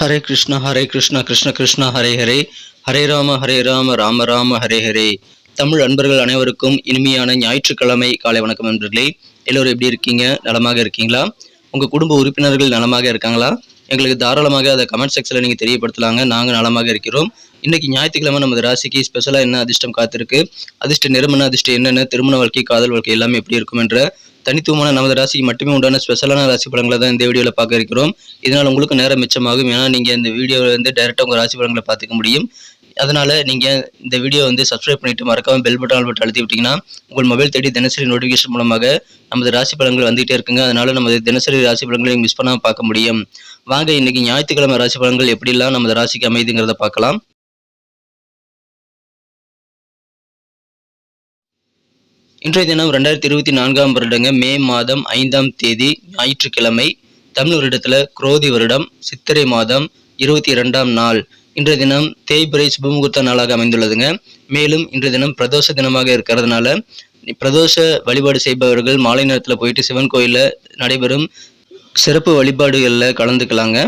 ஹரே கிருஷ்ணா கிருஷ்ண கிருஷ்ணா ஹரே ஹரே, ஹரே ராம ராம ராம ஹரே ஹரே. தமிழ் அன்பர்கள் அனைவருக்கும் இனிமையான ஞாயிற்றுக்கிழமை காலை வணக்கம் நண்பர்களே. எல்லோரும் எப்படி இருக்கீங்க? நலமாக இருக்கீங்களா? உங்கள் குடும்ப உறுப்பினர்கள் நலமாக இருக்காங்களா? எங்களுக்கு தாராளமாக அதை கமெண்ட் செக்ஷனில் நீங்கள் தெரியப்படுத்தலாங்க. நாங்கள் நலமாக இருக்கிறோம். இன்னைக்கு ஞாயிற்றுக்கிழமை நமது ராசிக்கு ஸ்பெஷலாக என்ன அதிர்ஷ்டம் காத்திருக்கு, அதிர்ஷ்ட நிறம் என்ன, அதிர்ஷ்டம் என்னென்ன, திருமண வாழ்க்கை, காதல் வாழ்க்கை எல்லாமே எப்படி இருக்கும் என்ற தனித்துவமான நமது ராசிக்கு மட்டுமே உண்டான ஸ்பெஷலான ராசி பலன்களை தான் இந்த வீடியோவில் பார்க்க இருக்கிறோம். இதனால் உங்களுக்கு நேரம் மிச்சமாகும். ஏன்னா நீங்கள் இந்த வீடியோவில் வந்து டைரெக்டாக உங்கள் ராசி பலன்களை பார்த்துக்க முடியும். அதனால் நீங்கள் இந்த வீடியோ வந்து சப்ஸ்கிரைப் பண்ணிவிட்டு மறக்காமல் பெல் பட்டன் அழுத்தி விட்டிங்கன்னா உங்கள் மொபைல் தேடி தினசரி நோட்டிஃபிகேஷன் மூலமாக நமது ராசி பலன்கள் வந்துகிட்டே இருக்குங்க. அதனால் நமது தினசரி ராசி பலன்களை மிஸ் பண்ணாமல் பார்க்க முடியும். வாங்க இன்னைக்கு ஞாயிற்றுக்கிழமை ராசி பலன்கள் எப்படிலாம் நமது ராசிக்கு அமைதுங்கிறத பார்க்கலாம். இன்றைய தினம் 2024 வருடங்க மே மாதம் 5ஆம் தேதி ஞாயிற்றுக்கிழமை. தமிழ் வருடத்தில் குரோதி வருடம் சித்திரை மாதம் 22ஆம் நாள். இன்றைய தினம் தேய்பிறை சுபமுகூர்த்த நாளாக அமைந்துள்ளதுங்க. மேலும் இன்றைய தினம் பிரதோஷ தினமாக இருக்கிறதுனால பிரதோஷ வழிபாடு செய்பவர்கள் மாலை நேரத்தில் போயிட்டு சிவன் கோயிலில் நடைபெறும் சிறப்பு வழிபாடுகளில் கலந்துக்கலாங்க.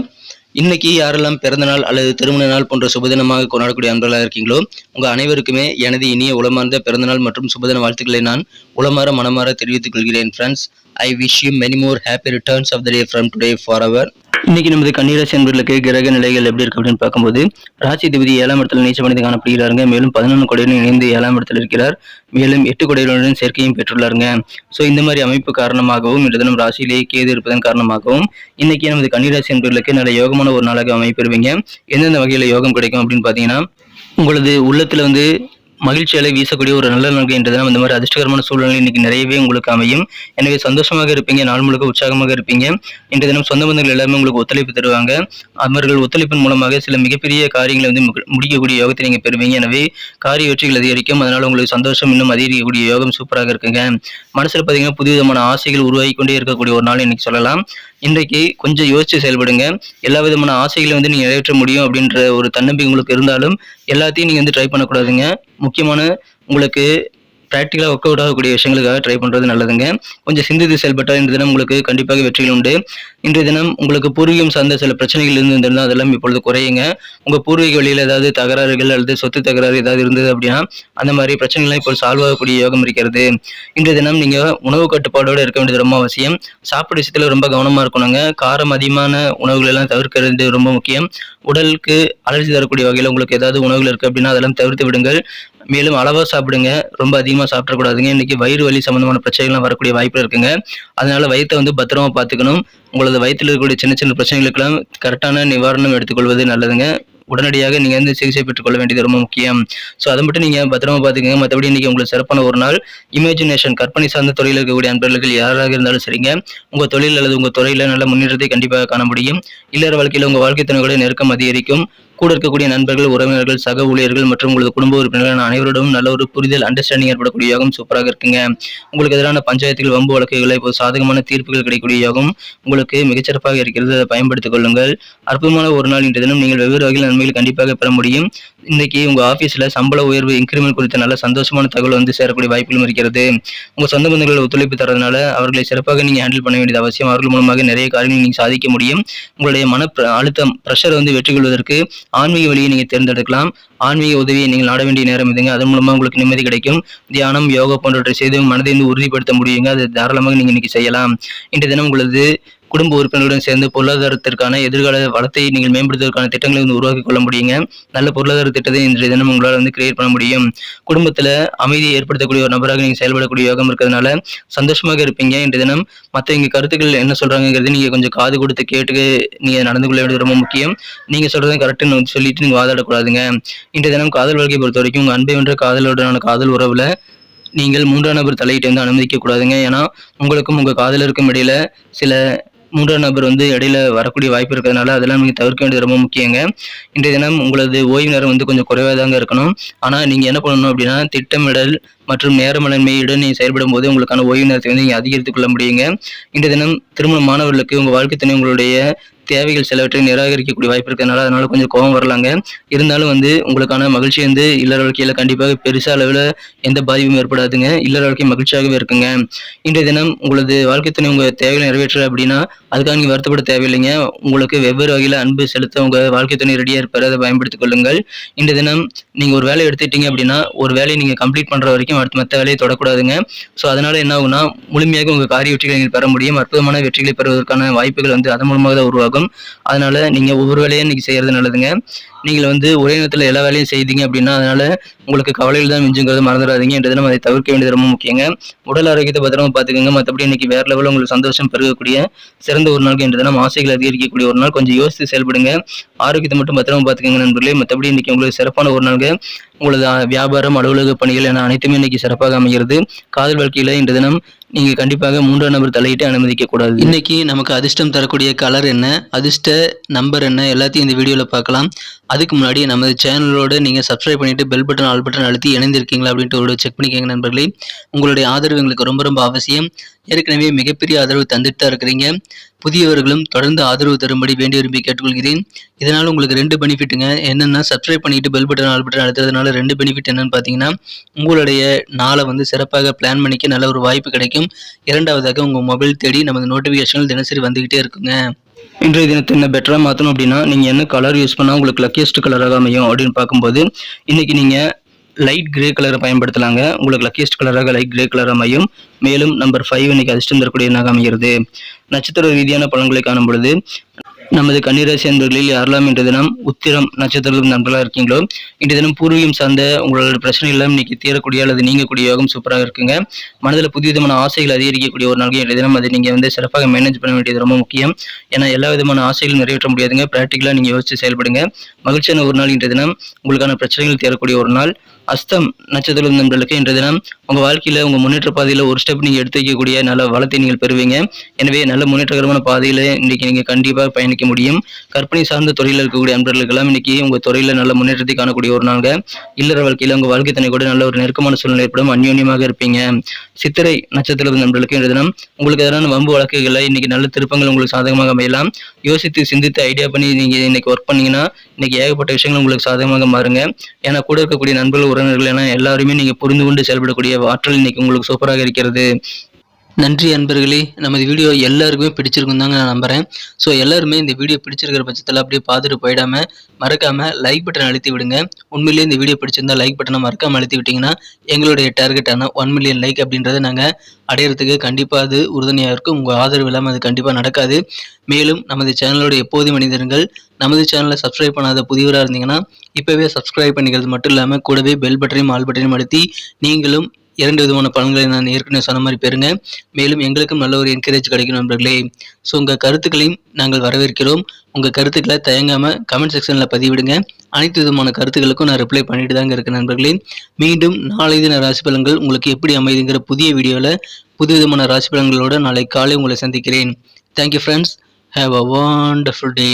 இன்னைக்கு யாரெல்லாம் பிறந்த நாள் அல்லது திருமண நாள் போன்ற சுபதினமாக கொண்டாடக்கூடிய அன்பர்களாக இருக்கீங்களோ உங்கள் அனைவருக்குமே எனது இனிய உளமார்ந்த பிறந்தநாள் மற்றும் சுபதின வாழ்த்துக்களை நான் உளமாற மனமாற தெரிவித்துக் கொள்கிறேன். Friends, I wish you many more happy returns of the day from today for our. இன்னைக்கு நமது கன்னிராசி அன்பர்களுக்கு கிரக நிலைகள் எப்படி இருக்கு அப்படின்னு பார்க்கும்போது ராசி அதிபதி 7ஆம் இடத்துல நீச்சமடைந்து காணப்படுகிறாருங்க. மேலும் 11 கொடையுடன் இணைந்து 7ஆம் இடத்தில் இருக்கிறார். மேலும் 8 கொடையுடன் சேர்க்கையும் பெற்றுள்ளாருங்க. ஸோ இந்த மாதிரி அமைப்பு காரணமாகவும் இன்று தினம் ராசியிலேயே கேது இருப்பதன் காரணமாகவும் இன்னைக்கு நமது கன்னிராசி அன்பர்களுக்கு நல்ல யோகமான ஒரு நாளாக அமைப்பெறுவீங்க. எந்தெந்த வகையில் யோகம் கிடைக்கும் அப்படின்னு பார்த்தீங்கன்னா, உங்களது உள்ளத்தில் வந்து மகிழ்ச்சியால வீசக்கூடிய ஒரு நல்ல நாள் இன்றைய தினம் இந்த மாதிரி அதிர்ஷ்டகரமான சூழ்நிலை இன்னைக்கு நிறையவே உங்களுக்கு அமையும். எனவே சந்தோஷமாக இருப்பீங்க, நாள் முழுக்க உற்சாகமாக இருப்பீங்க. இன்றைய தினம் சொந்த பந்தங்கள் எல்லாருமே உங்களுக்கு ஒத்துழைப்பு தருவாங்க. அவர்கள் ஒத்துழைப்பின் மூலமாக சில மிகப்பெரிய காரியங்களை வந்து முடிக்கக்கூடிய யோகத்தை நீங்க பெறுவீங்க. எனவே காரிய வெற்றிகள் அதிகரிக்கும். அதனால உங்களுக்கு சந்தோஷம் இன்னும் அதிகரிக்கக்கூடிய யோகம் சூப்பராக இருக்குங்க. மனசுல பார்த்தீங்கன்னா புதுவிதமான ஆசைகள் உருவாகி கொண்டே இருக்கக்கூடிய ஒரு நாள் இன்னைக்கு சொல்லலாம். இன்றைக்கு கொஞ்சம் யோசிச்சு செயல்படுங்க. எல்லா விதமான ஆசைகளையும் வந்து நீங்க நிறைவேற்ற முடியும் அப்படின்ற ஒரு தன்னம்பிக்கை உங்களுக்கு இருந்தாலும் எல்லாத்தையும் நீங்க வந்து ட்ரை பண்ணக்கூடாதுங்க. முக்கியமான உங்களுக்கு ப்ராக்டிக்கலாக ஒர்க் அவுட் ஆகக்கூடிய விஷயங்களுக்காக ட்ரை பண்ணுறது நல்லதுங்க. கொஞ்சம் சிந்தித்து செயல்பட்டால் இன்றைய தினம் உங்களுக்கு கண்டிப்பாக வெற்றிகள் உண்டு. இன்றைய தினம் உங்களுக்கு பூர்வீகம் சார்ந்த சில பிரச்சனைகள் இருந்திருந்தால் அதெல்லாம் இப்பொழுது குறையுங்க. உங்கள் பூர்வீக வழியில் ஏதாவது தகராறுகள் அல்லது சொத்து தகராறு ஏதாவது இருந்தது அப்படின்னா அந்த மாதிரி பிரச்சனைகள்லாம் இப்போ சால்வ் ஆகக்கூடிய யோகம் இருக்கிறது. இன்றைய தினம் நீங்கள் உணவு கட்டுப்பாடோடு இருக்க வேண்டியது ரொம்ப அவசியம். சாப்பிட விஷயத்தில் ரொம்ப கவனமாக இருக்கணுங்க. காரம் அதிகமான உணவுகள் எல்லாம் தவிர்க்கிறது ரொம்ப முக்கியம். உடலுக்கு அலர்ஜி தரக்கூடிய வகையில் உங்களுக்கு ஏதாவது உணவுகள் இருக்குது அப்படின்னா அதெல்லாம் தவிர்த்து விடுங்கள். மேலும் அளவாக சாப்பிடுங்க, ரொம்ப அதிகமாக சாப்பிடக்கூடாதுங்க. இன்னைக்கு வயிறு வலி சம்பந்தமான பிரச்சனைகள்லாம் வரக்கூடிய வாய்ப்பு இருக்குங்க. அதனால வயிற்றை வந்து பத்திரமா பார்த்துக்கணும். உங்களது வயிற்றில் இருக்கக்கூடிய சின்ன சின்ன பிரச்சனைகளுக்கெல்லாம் கரெக்டான நிவாரணம் எடுத்துக்கொள்வது நல்லதுங்க. உடனடியாக நீங்கள் வந்து சிகிச்சை பெற்றுக்கொள்ள வேண்டியது ரொம்ப முக்கியம். ஸோ அதை மட்டும் நீங்கள் பத்திரமா பார்த்துக்கங்க. மற்றபடி இன்னைக்கு உங்களுக்கு சிறப்பான ஒரு நாள். இமேஜினேஷன் கற்பனை சார்ந்த துறையில் இருக்கக்கூடிய அன்பர்கள் யாராக இருந்தாலும் சரிங்க, உங்கள் தொழில் அல்லது உங்கள் துறையில் நல்ல முன்னேற்றத்தை கண்டிப்பாக காண முடியும். இல்லற வாழ்க்கையில் உங்கள் வாழ்க்கை துணையோட நெருக்கம் அதிகரிக்கும். கூட இருக்கக்கூடிய நண்பர்கள், உறவினர்கள், சக ஊழியர்கள் மற்றும் உங்களது குடும்ப உறுப்பினர்கள் அனைவரோடும் நல்ல ஒரு புரிதல் அண்டர்ஸ்டாண்டிங் ஏற்படக்கூடிய யோகம் சூப்பராக இருக்குங்க. உங்களுக்கு எதிரான பஞ்சாயத்துகள், வம்பு வழக்குகளை இப்போ சாதகமான தீர்ப்புகள் கிடைக்கக்கூடிய யோகம் உங்களுக்கு மிகச்சிறப்பாக இருக்கிறது. அதை பயன்படுத்திக் கொள்ளுங்கள். அற்புதமான ஒரு நாள் இன்றைய தினம் நீங்கள் வெவ்வேறு வகையில் நன்மைகள் கண்டிப்பாக பெற முடியும். இன்னைக்கு உங்க ஆபீஸ்ல சம்பள உயர்வு இன்கிரிமெண்ட் குறித்த நல்ல சந்தோஷமான தகவல் வந்து சேரக்கூடிய வாய்ப்புகளும் இருக்கிறது. உங்க சொந்த பந்தங்கள் ஒத்துழைப்பு தரதுனால அவர்களை சிறப்பாக நீங்க ஹேண்டில் பண்ண வேண்டியது அவசியம். அவர்கள் மூலமாக நிறைய காரியங்கள் நீங்க சாதிக்க முடியும். உங்களுடைய மன அழுத்தம் பிரஷர் வந்து வெற்றி கொள்வதற்கு ஆன்மீக வழியை நீங்க தேர்ந்தெடுக்கலாம். ஆன்மீக உதவியை நீங்கள் நாட வேண்டிய நேரம் இதுங்க. அதன் மூலமா உங்களுக்கு நிம்மதி கிடைக்கும். தியானம், யோகா போன்றவற்றை செய்து மனதை வந்து உறுதிப்படுத்த முடியுங்க. அது தாராளமாக நீங்க இன்னைக்கு செய்யலாம். இன்றைய தினம் உங்களது குடும்ப உறுப்பினர்களுடன் சேர்ந்து பொருளாதாரத்திற்கான எதிர்கால வளத்தை நீங்கள் மேம்படுத்துவதற்கான திட்டங்களை வந்து உருவாக்கி கொள்ள முடியுங்க. நல்ல பொருளாதார திட்டத்தை இன்றைய தினம் உங்களால் வந்து கிரியேட் பண்ண முடியும். குடும்பத்தில் அமைதியை ஏற்படுத்தக்கூடிய ஒரு நபராக நீங்கள் செயல்படக்கூடிய யோகம் இருக்கிறதுனால சந்தோஷமாக இருப்பீங்க. இன்றைய தினம் மற்றவங்க கருத்துக்கள் என்ன சொல்றாங்கிறது நீங்கள் கொஞ்சம் காது கொடுத்து கேட்டு நீங்கள் நடந்து கொள்ள வேண்டியது ரொம்ப முக்கியம். நீங்கள் சொல்றதை கரெக்டுன்னு சொல்லிட்டு நீங்கள் வாதாடக்கூடாதுங்க. இன்றைய தினம் காதல் வாழ்க்கையை பொறுத்த வரைக்கும் உங்கள் அன்பை வென்ற காதலுடனான காதல் உறவுல நீங்கள் 3ஆம் நபர் தலையிட்டு வந்து அனுமதிக்க கூடாதுங்க. ஏன்னா உங்களுக்கும் உங்கள் காதலருக்கும் இடையில சில 3ஆம் நபர் வந்து இடையில வரக்கூடிய வாய்ப்பு இருக்கிறதுனால அதெல்லாம் நீங்கள் தவிர்க்க வேண்டியது ரொம்ப முக்கியங்க. இன்றைய தினம் உங்களது ஓய்வு நேரம் வந்து கொஞ்சம் குறைவாக தாங்க இருக்கணும். ஆனால் நீங்கள் என்ன பண்ணணும் அப்படின்னா திட்டமிடல் மற்றும் நேரமலன்மையுடன் நீங்கள் செயல்படும் போது உங்களுக்கான ஓய்வு நேரத்தை வந்து நீங்கள் அதிகரித்துக் கொள்ள முடியுங்க. இன்றைய தினம் திருமண மாணவர்களுக்கு உங்கள் வாழ்க்கை துணை உங்களுடைய தேவைகள் சிலவற்றை நிராகரிக்கக்கூடிய வாய்ப்பு இருக்கிறதுனால அதனால கொஞ்சம் கோபம் வரலாங்க. இருந்தாலும் உங்களுக்கான மகிழ்ச்சி இல்லற வாழ்க்கையில கண்டிப்பாக பெருசா அளவில் எந்த பாதிப்பும் ஏற்படாதுங்க. இல்லற வாழ்க்கை மகிழ்ச்சியாகவே இருக்குங்க. இன்றைய தினம் உங்களது வாழ்க்கை துணை உங்க தேவைகளை நிறைவேற்றல அப்படின்னா அதுக்காக நீங்க வருத்தப்பட தேவையில்லைங்க. உங்களுக்கு வெவ்வேறு வகையில அன்பு செலுத்த உங்க வாழ்க்கை துணை ரெடியா இருப்பாரு. அதை பயன்படுத்திக் கொள்ளுங்கள். இன்றைய தினம் நீங்க ஒரு வேலையை எடுத்துட்டீங்க அப்படின்னா ஒரு வேலையை நீங்க கம்ப்ளீட் பண்ற வரைக்கும் அடுத்த மற்ற வேலையை தொடக்கூடாதுங்க. ஸோ அதனால என்ன ஆகும்னா முழுமையாக உங்க காரிய வெற்றிகளை நீங்கள் பெற முடியும். அற்புதமான வெற்றிகளை பெறுவதற்கான வாய்ப்புகள் அதன் மூலமாக தான் உருவாகும். அதனால நீங்க ஒவ்வொரு வேலையும் இன்னைக்கு செய்யறது நல்லதுங்க. நீங்கள் ஒரே நேரத்தில் எல்லா வேலையும் செய்தீங்க அப்படின்னா அதனால உங்களுக்கு கவலைகள் தான் மிஞ்சுங்கிறது மறந்துடாதீங்க. இன்றைய தினம் அதை தவிர்க்க வேண்டியது ரொம்ப முக்கியங்க. உடல் ஆரோக்கியத்தை பத்திரமா பார்த்துக்கோங்க. மற்றபடி இன்னைக்கு வேற லெவலில் உங்களுக்கு சந்தோஷம் பெருகக்கூடிய சிறந்த ஒரு நாளுக்கு இன்றைய தினம் ஆசைகள் அதிகரிக்கக்கூடிய ஒரு நாள். கொஞ்சம் யோசித்து செயல்படுங்க. ஆரோக்கியத்தை மட்டும் பத்திரமா பார்த்துக்கோங்க நண்பர்களே. மற்றபடி இன்னைக்கு உங்களுக்கு சிறப்பான ஒரு நாளுங்க. உங்களது வியாபாரம், அலுவலக பணிகள் என அனைத்துமே இன்னைக்கு சிறப்பாக அமைகிறது. காதல் வாழ்க்கையில இன்றைய தினம் நீங்க கண்டிப்பாக 3ஆம் நபர் தலையிட்டு அனுமதிக்க கூடாது. இன்னைக்கு நமக்கு அதிர்ஷ்டம் தரக்கூடிய கலர் என்ன, அதிர்ஷ்ட நம்பர் என்ன, எல்லாத்தையும் இந்த வீடியோல பார்க்கலாம். அதுக்கு முன்னாடி நமது சேனலோட நீங்க சப்ஸ்கிரைப் பண்ணிட்டு பெல் பட்டன் ஆல் பட்டன் அழுத்தி இணைந்திருக்கீங்களா அப்படின்ட்டு ஒரு செக் பண்ணிக்கோங்க நண்பர்களே. உங்களுடைய ஆதரவு எங்களுக்கு ரொம்ப ரொம்ப அவசியம். ஏற்கனவே மிகப்பெரிய ஆதரவு தந்துட்டு தான் இருக்கிறீங்க. புதியவர்களும் தொடர்ந்து ஆதரவு தரும்படி வேண்டி விரும்பி கேட்டுக்கொள்கிறேன். இதனால உங்களுக்கு 2 பெனிஃபிட்டுங்க. என்னன்னா சப்ஸ்கிரைப் பண்ணிட்டு பெல் பட்டன் ஆல் பட்டன் அழுத்துறதுனால 2 பெனிஃபிட் என்னன்னு பார்த்தீங்கன்னா உங்களுடைய நாளை சிறப்பாக பிளான் பண்ணிக்க நல்ல ஒரு வாய்ப்பு கிடைக்கும். இரண்டாவதாக உங்க மொபைல் தேடி நமது நோட்டிஃபிகேஷன் தினசரி வந்துகிட்டே இருக்குங்க. இன்றைய தினத்தை என்ன பெட்டராக மாற்றணும் அப்படின்னா நீங்கள் என்ன கலர் யூஸ் பண்ணால் உங்களுக்கு லக்கியஸ்ட் கலராக அமையும் அப்படின்னு பார்க்கும்போது இன்னைக்கு நீங்கள் லைட் கிரே கலரை பயன்படுத்தலாங்க. உங்களுக்கு லக்கியஸ்ட் கலராக லைட் கிரே கலர் அமையும். மேலும் நம்பர் 5 இன்னைக்கு அதிர்ஷ்டம் தரக்கூடிய எண்ணாக அமைகிறது. நட்சத்திர ரீதியான பலன்களை காணும் பொழுது நமது கன்னிராசி அன்பர்களில் யாரெல்லாம் இன்றைய தினம் உத்திரம் நட்சத்திரத்தில் நண்பர்களாக இருக்கீங்களோ இன்றைய தினம் பூர்வீகம் சார்ந்த உங்களோட பிரச்சனை எல்லாம் இன்னைக்கு தீரக்கூடிய அல்லது நீங்கக்கூடிய யோகம் சூப்பராக இருக்குங்க. மனதில் புதிய விதமான ஆசைகள் அதிகரிக்கக்கூடிய ஒரு நாள் இன்றைய தினம். அதை நீங்கள் சிறப்பாக மேனேஜ் பண்ண வேண்டியது ரொம்ப முக்கியம். ஏன்னா எல்லா விதமான ஆசைகளும் நிறைவேற்ற முடியாதுங்க. ப்ராக்டிக்கலாக நீங்கள் யோசிச்சு செயல்படுங்க. மகிழ்ச்சியான ஒரு நாள் இன்றைய தினம். உங்களுக்கான பிரச்சனைகள் தீரக்கூடிய ஒரு நாள். அஸ்தம் நட்சத்திரம் நண்பர்களுக்கு இன்றைய தினம் உங்க வாழ்க்கையில உங்க முன்னேற்ற பாதையில ஒரு ஸ்டெப் நீங்க எடுத்து வைக்கக்கூடிய நல்ல வளத்தை நீங்கள் பெறுவீங்க. எனவே நல்ல முன்னேற்றகரமான பாதையில இன்னைக்கு நீங்க கண்டிப்பாக பயணிக்க முடியும். கற்பனை சார்ந்த துறையில் இருக்கக்கூடிய அன்பர்களுக்கெல்லாம் இன்னைக்கு உங்க துறையில நல்ல முன்னேற்றத்தை காணக்கூடிய ஒரு நாள்ங்க. இல்லற வாழ்க்கையில உங்க வாழ்க்கை தன்னை கூட நல்ல ஒரு நெருக்கமான சூழ்நிலை ஏற்படும். அந்யோன்யமாக இருப்பீங்க. சித்திரை நட்சத்திரம் நண்பர்களுக்கு இன்றைய தினம் உங்களுக்கு எதிரான வம்பு வழக்குகளை இன்னைக்கு நல்ல திருப்பங்கள் உங்களுக்கு சாதகமாக அமையலாம். யோசித்து சிந்தித்து ஐடியா பண்ணி நீங்க இன்னைக்கு ஒர்க் பண்ணீங்கன்னா இன்னைக்கு ஏகப்பட்ட விஷயங்கள் உங்களுக்கு சாதகமாக மாறுங்க. ஏன்னா கூட இருக்கக்கூடிய நண்பர்கள் உறவினர்கள் என எல்லாருமே நீங்க புரிந்து கொண்டு செயல்படக்கூடிய ஆற்றல் இன்னைக்கு உங்களுக்கு சூப்பராக இருக்கிறது. நன்றி அன்பர்களே. நமது வீடியோ எல்லாருக்குமே பிடிச்சிருக்கும் தாங்க நான் நம்புறேன். ஸோ எல்லாருமே இந்த வீடியோ பிடிச்சிருக்கிற பட்சத்தில் அப்படியே பார்த்துட்டு போயிடாம மறக்காம லைக் பட்டன் அழுத்தி விடுங்க. உண்மையிலேயே இந்த வீடியோ பிடிச்சிருந்தா லைக் பட்டனை மறக்காம அழுத்தி விட்டீங்கன்னா எங்களுடைய டார்கெட்டான 1 மில்லியன் லைக் அப்படின்றத நாங்கள் அடையிறதுக்கு கண்டிப்பாக அது உறுதுணையாக இருக்கும். உங்கள் ஆதரவு இல்லாமல் அது கண்டிப்பாக நடக்காது. மேலும் நமது சேனலோட எப்போதும் மனிதர்கள் நமது சேனலை சப்ஸ்கிரைப் பண்ணாத புதியவராக இருந்தீங்கன்னா இப்போவே சப்ஸ்கிரைப் பண்ணிக்கிறது மட்டும் இல்லாமல் கூடவே பெல் பட்டனையும் ஆல் பட்டனையும் அழுத்தி நீங்களும் 2 விதமான பலன்களை நான் ஏற்கனவே சொன்ன மாதிரி பெறுங்க. மேலும் எங்களுக்கும் நல்ல ஒரு என்கரேஜ் கிடைக்கும் நண்பர்களே. ஸோ உங்கள் கருத்துக்களையும் நாங்கள் வரவேற்கிறோம். உங்கள் கருத்துக்களை தயங்காமல் கமெண்ட் செக்ஷனில் பதிவிடுங்க. அனைத்து விதமான கருத்துக்களுக்கும் நான் ரிப்ளை பண்ணிட்டு தாங்க இருக்கேன் நண்பர்களே. மீண்டும் நாளை தின ராசி பலன்கள் உங்களுக்கு எப்படி அமைதுங்கிற புதிய வீடியோவில் புது விதமான ராசி பலன்களோடு நாளை காலை உங்களை சந்திக்கிறேன். Thank you friends. Have a wonderful day.